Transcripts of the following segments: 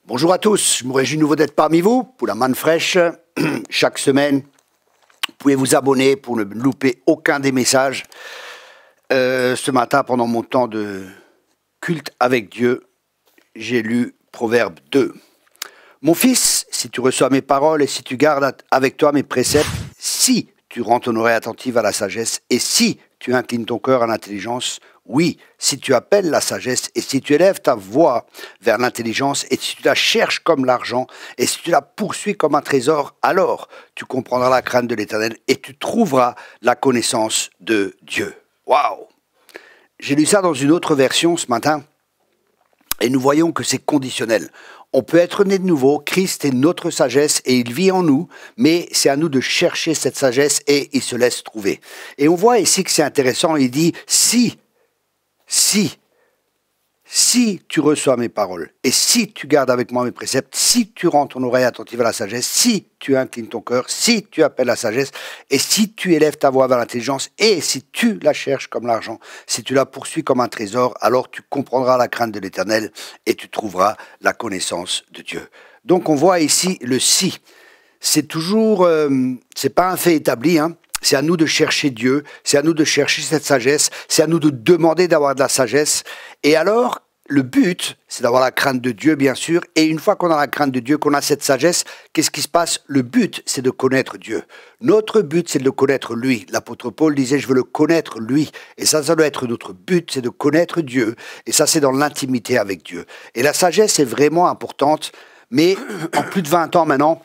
Bonjour à tous, je me réjouis de nouveau d'être parmi vous pour la manne fraîche. Chaque semaine, vous pouvez vous abonner pour ne louper aucun des messages. Ce matin, pendant mon temps de culte avec Dieu, j'ai lu Proverbe 2. Mon fils, si tu reçois mes paroles et si tu gardes avec toi mes préceptes, si tu rends ton oreille attentive à la sagesse et si tu inclines ton cœur à l'intelligence, oui, si tu appelles la sagesse et si tu élèves ta voix vers l'intelligence et si tu la cherches comme l'argent et si tu la poursuis comme un trésor, alors tu comprendras la crainte de l'Éternel et tu trouveras la connaissance de Dieu. Waouh! J'ai lu ça dans une autre version ce matin et nous voyons que c'est conditionnel. On peut être né de nouveau, Christ est notre sagesse et il vit en nous, mais c'est à nous de chercher cette sagesse et il se laisse trouver. Et on voit ici que c'est intéressant, il dit si tu reçois mes paroles, et si tu gardes avec moi mes préceptes, si tu rends ton oreille attentive à la sagesse, si tu inclines ton cœur, si tu appelles la sagesse, et si tu élèves ta voix vers l'intelligence, et si tu la cherches comme l'argent, si tu la poursuis comme un trésor, alors tu comprendras la crainte de l'Éternel, et tu trouveras la connaissance de Dieu. Donc on voit ici le si. C'est toujours, c'est pas un fait établi, hein. C'est à nous de chercher Dieu, c'est à nous de chercher cette sagesse, c'est à nous de demander d'avoir de la sagesse. Et alors, le but, c'est d'avoir la crainte de Dieu, bien sûr. Et une fois qu'on a la crainte de Dieu, qu'on a cette sagesse, qu'est-ce qui se passe? Le but, c'est de connaître Dieu. Notre but, c'est de le connaître lui. L'apôtre Paul disait, je veux le connaître lui. Et ça doit être notre but, c'est de connaître Dieu. Et ça, c'est dans l'intimité avec Dieu. Et la sagesse est vraiment importante. Mais en plus de 20 ans maintenant,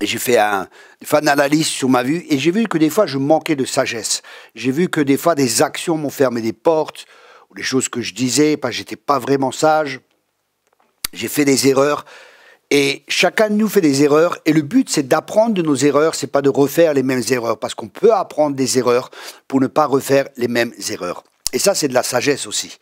j'ai fait une analyse sur ma vie et j'ai vu que des fois je manquais de sagesse. J'ai vu que des fois des actions m'ont fermé des portes, ou des choses que je disais, parce que j'étais pas vraiment sage. J'ai fait des erreurs et chacun de nous fait des erreurs et le but c'est d'apprendre de nos erreurs, c'est pas de refaire les mêmes erreurs parce qu'on peut apprendre des erreurs pour ne pas refaire les mêmes erreurs. Et ça c'est de la sagesse aussi.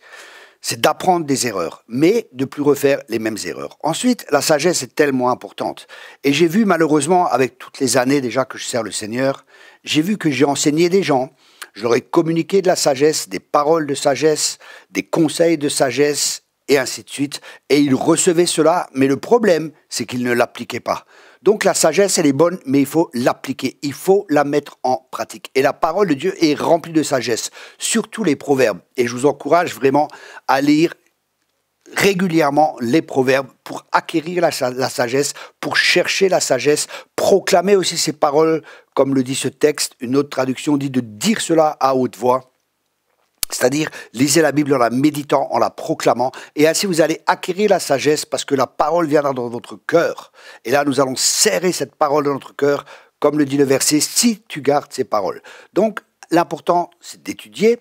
C'est d'apprendre des erreurs, mais de plus refaire les mêmes erreurs. Ensuite, la sagesse est tellement importante. Et j'ai vu malheureusement, avec toutes les années déjà que je sers le Seigneur, j'ai vu que j'ai enseigné des gens, je leur ai communiqué de la sagesse, des paroles de sagesse, des conseils de sagesse, et ainsi de suite. Et ils recevaient cela, mais le problème, c'est qu'ils ne l'appliquaient pas. Donc la sagesse, elle est bonne, mais il faut l'appliquer, il faut la mettre en pratique. Et la parole de Dieu est remplie de sagesse, surtout les proverbes. Et je vous encourage vraiment à lire régulièrement les proverbes pour acquérir la sagesse, pour chercher la sagesse, proclamer aussi ces paroles, comme le dit ce texte. Une autre traduction dit de dire cela à haute voix. C'est-à-dire, lisez la Bible en la méditant, en la proclamant, et ainsi vous allez acquérir la sagesse parce que la parole viendra dans votre cœur. Et là, nous allons serrer cette parole dans notre cœur, comme le dit le verset, si tu gardes ces paroles. Donc, l'important, c'est d'étudier,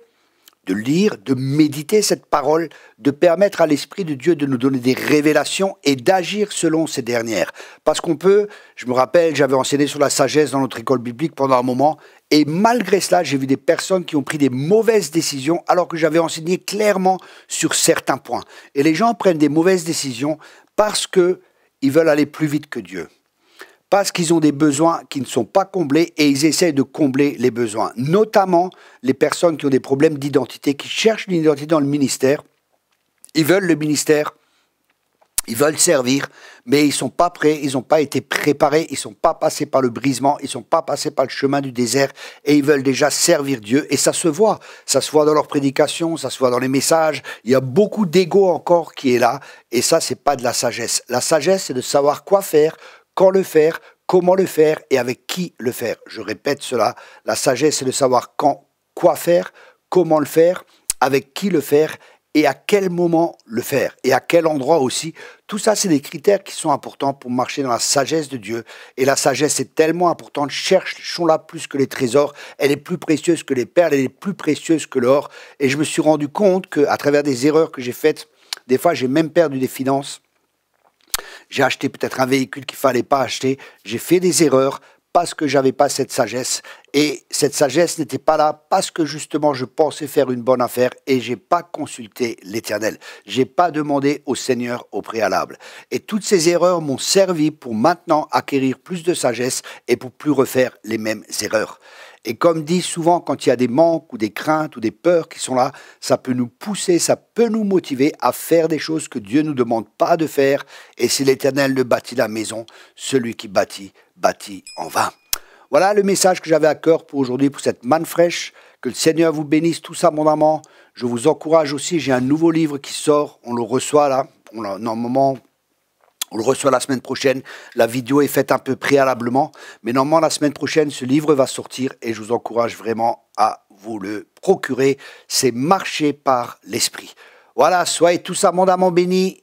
de lire, de méditer cette parole, de permettre à l'Esprit de Dieu de nous donner des révélations et d'agir selon ces dernières. Parce qu'on peut, je me rappelle, j'avais enseigné sur la sagesse dans notre école biblique pendant un moment, et malgré cela, j'ai vu des personnes qui ont pris des mauvaises décisions alors que j'avais enseigné clairement sur certains points. Et les gens prennent des mauvaises décisions parce qu'ils veulent aller plus vite que Dieu. Parce qu'ils ont des besoins qui ne sont pas comblés et ils essayent de combler les besoins. Notamment les personnes qui ont des problèmes d'identité, qui cherchent une identité dans le ministère. Ils veulent le ministère, ils veulent servir, mais ils ne sont pas prêts, ils n'ont pas été préparés, ils ne sont pas passés par le brisement, ils ne sont pas passés par le chemin du désert et ils veulent déjà servir Dieu. Et ça se voit dans leur prédication, ça se voit dans les messages. Il y a beaucoup d'ego encore qui est là et ça, ce n'est pas de la sagesse. La sagesse, c'est de savoir quoi faire, quand le faire, comment le faire et avec qui le faire. Je répète cela, la sagesse c'est de savoir quand, quoi faire, comment le faire, avec qui le faire et à quel moment le faire et à quel endroit aussi. Tout ça c'est des critères qui sont importants pour marcher dans la sagesse de Dieu. Et la sagesse est tellement importante, cherchons-la plus que les trésors, elle est plus précieuse que les perles, elle est plus précieuse que l'or. Et je me suis rendu compte qu'à travers des erreurs que j'ai faites, des fois j'ai même perdu des finances. J'ai acheté peut-être un véhicule qu'il ne fallait pas acheter. J'ai fait des erreurs parce que je n'avais pas cette sagesse. Et cette sagesse n'était pas là parce que justement je pensais faire une bonne affaire et je n'ai pas consulté l'Éternel. Je n'ai pas demandé au Seigneur au préalable. Et toutes ces erreurs m'ont servi pour maintenant acquérir plus de sagesse et pour plus refaire les mêmes erreurs. Et comme dit souvent, quand il y a des manques ou des craintes ou des peurs qui sont là, ça peut nous pousser, ça peut nous motiver à faire des choses que Dieu ne nous demande pas de faire. Et si l'Éternel ne bâtit la maison, celui qui bâtit, bâtit en vain. Voilà le message que j'avais à cœur pour aujourd'hui, pour cette manne fraîche. Que le Seigneur vous bénisse tous abondamment. Je vous encourage aussi, j'ai un nouveau livre qui sort, on le reçoit là, normalement, on le reçoit la semaine prochaine. La vidéo est faite un peu préalablement, mais normalement la semaine prochaine, ce livre va sortir et je vous encourage vraiment à vous le procurer. C'est marcher par l'esprit. Voilà, soyez tous abondamment bénis.